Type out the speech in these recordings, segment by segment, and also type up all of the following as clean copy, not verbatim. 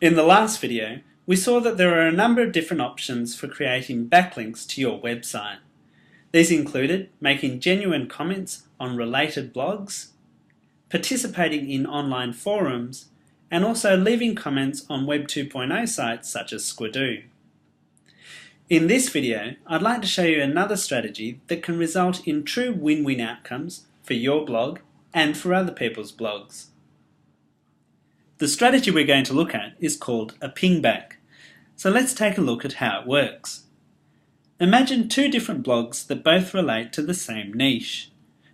In the last video, we saw that there are a number of different options for creating backlinks to your website. These included making genuine comments on related blogs, participating in online forums, and also leaving comments on Web 2.0 sites such as Squidoo. In this video, I'd like to show you another strategy that can result in true win-win outcomes for your blog and for other people's blogs. The strategy we're going to look at is called a pingback. So let's take a look at how it works. Imagine two different blogs that both relate to the same niche.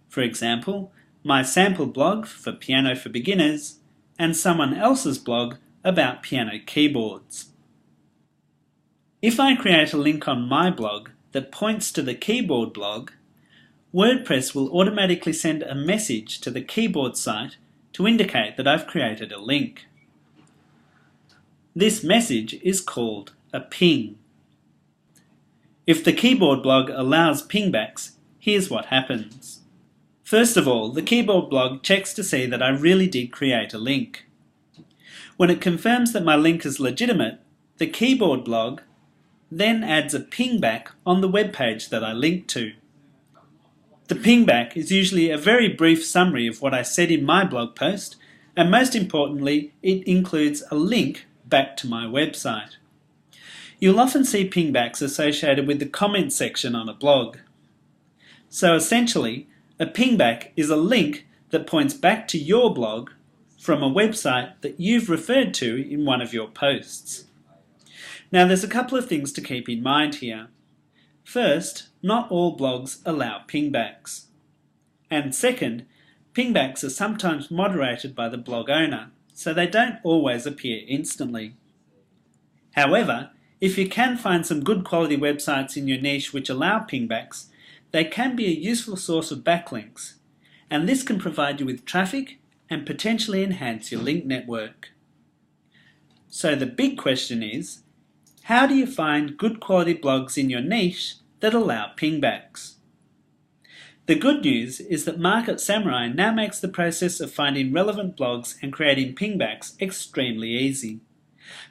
For example, my sample blog for piano for beginners and someone else's blog about piano keyboards. If I create a link on my blog that points to the keyboard blog, WordPress will automatically send a message to the keyboard site to indicate that I've created a link. This message is called a ping. If the keyboard blog allows pingbacks, here's what happens. First of all, the keyboard blog checks to see that I really did create a link. When it confirms that my link is legitimate, the keyboard blog then adds a pingback on the web page that I linked to. The pingback is usually a very brief summary of what I said in my blog post, and most importantly, it includes a link back to my website. You'll often see pingbacks associated with the comment section on a blog. So essentially, a pingback is a link that points back to your blog from a website that you've referred to in one of your posts. Now there's a couple of things to keep in mind here. First, not all blogs allow pingbacks. And second, pingbacks are sometimes moderated by the blog owner, so they don't always appear instantly. However, if you can find some good quality websites in your niche which allow pingbacks, they can be a useful source of backlinks, and this can provide you with traffic and potentially enhance your link network. So the big question is, how do you find good quality blogs in your niche that allow pingbacks? The good news is that Market Samurai now makes the process of finding relevant blogs and creating pingbacks extremely easy.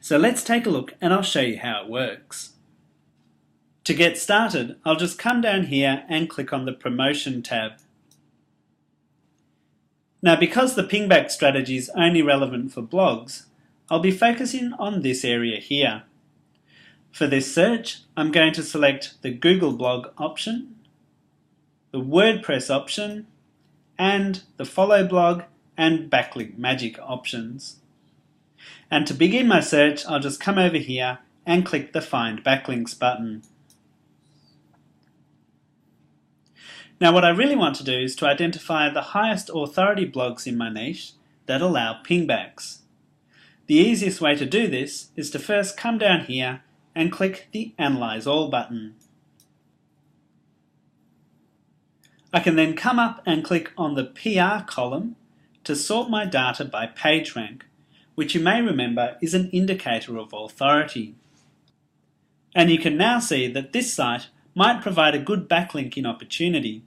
So let's take a look and I'll show you how it works. To get started, I'll just come down here and click on the Promotion tab. Now because the pingback strategy is only relevant for blogs, I'll be focusing on this area here. For this search, I'm going to select the Google blog option, the WordPress option, and the Follow blog and Backlink Magic options. And to begin my search, I'll just come over here and click the Find Backlinks button. Now what I really want to do is to identify the highest authority blogs in my niche that allow pingbacks. The easiest way to do this is to first come down here and click the Analyze All button. I can then come up and click on the PR column to sort my data by PageRank, which you may remember is an indicator of authority. And you can now see that this site might provide a good backlinking opportunity.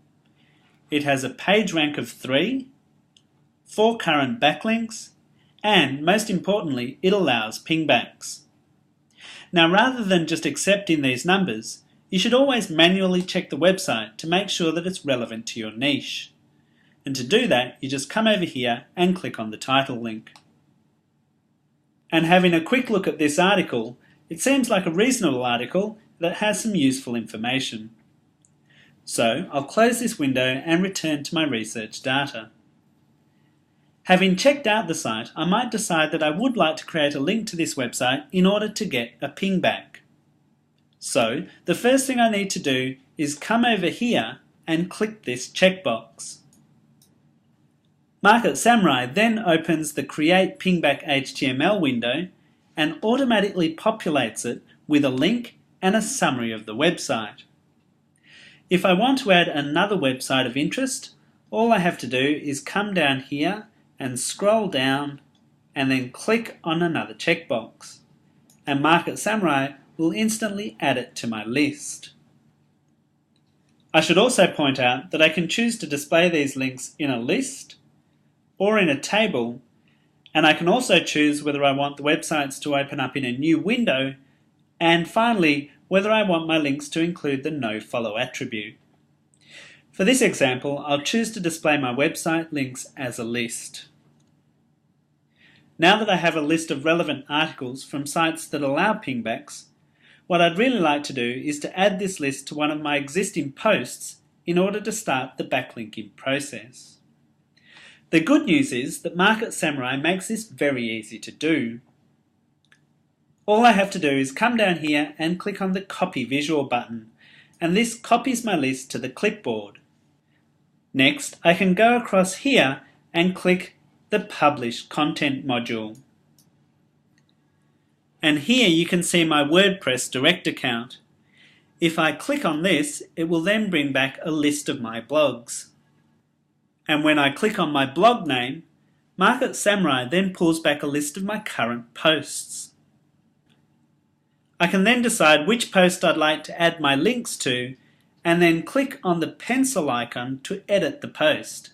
It has a page rank of 3, 4 current backlinks, and most importantly, it allows pingbacks. Now rather than just accepting these numbers, you should always manually check the website to make sure that it's relevant to your niche. And to do that, you just come over here and click on the title link. And having a quick look at this article, it seems like a reasonable article that has some useful information. So I'll close this window and return to my research data. Having checked out the site, I might decide that I would like to create a link to this website in order to get a pingback. So the first thing I need to do is come over here and click this checkbox. Market Samurai then opens the Create Pingback HTML window and automatically populates it with a link and a summary of the website. If I want to add another website of interest, all I have to do is come down here and scroll down and then click on another checkbox, and Market Samurai will instantly add it to my list. I should also point out that I can choose to display these links in a list or in a table, And I can also choose whether I want the websites to open up in a new window, and finally, whether I want my links to include the nofollow attribute. For this example, I'll choose to display my website links as a list. Now that I have a list of relevant articles from sites that allow pingbacks, what I'd really like to do is to add this list to one of my existing posts in order to start the backlinking process. The good news is that Market Samurai makes this very easy to do. All I have to do is come down here and click on the Copy Visual button, and this copies my list to the clipboard. Next, I can go across here and click the Publish Content module. And here you can see my WordPress direct account. If I click on this, it will then bring back a list of my blogs. And when I click on my blog name, Market Samurai then pulls back a list of my current posts. I can then decide which post I'd like to add my links to, and then click on the pencil icon to edit the post.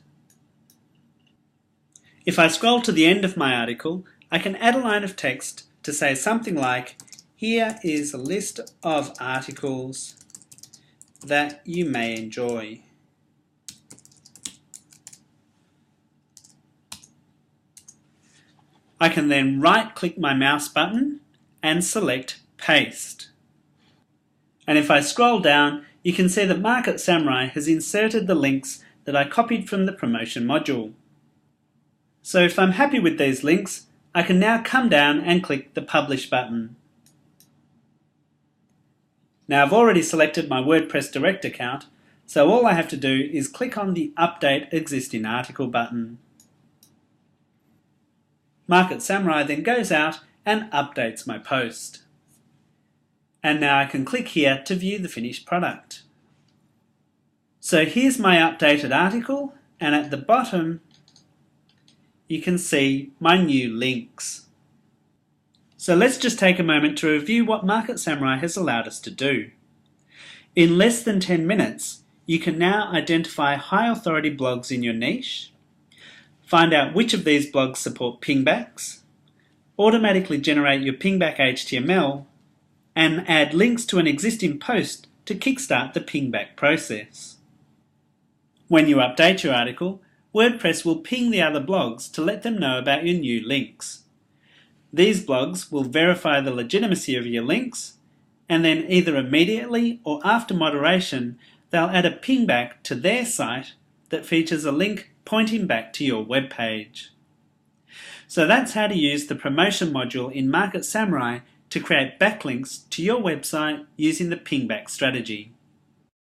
If I scroll to the end of my article, I can add a line of text to say something like, "Here is a list of articles that you may enjoy." I can then right-click my mouse button and select Paste. And if I scroll down, you can see that Market Samurai has inserted the links that I copied from the promotion module. So if I'm happy with these links, I can now come down and click the Publish button. Now I've already selected my WordPress direct account, so all I have to do is click on the Update Existing Article button. Market Samurai then goes out and updates my post. And now I can click here to view the finished product. So here's my updated article, and at the bottom you can see my new links. So let's just take a moment to review what Market Samurai has allowed us to do. In less than 10 minutes, you can now identify high authority blogs in your niche, find out which of these blogs support pingbacks, automatically generate your pingback HTML, and add links to an existing post to kickstart the pingback process. When you update your article, WordPress will ping the other blogs to let them know about your new links. These blogs will verify the legitimacy of your links, and then either immediately or after moderation, they'll add a pingback to their site that features a link pointing back to your web page. So that's how to use the promotion module in Market Samurai to create backlinks to your website using the pingback strategy.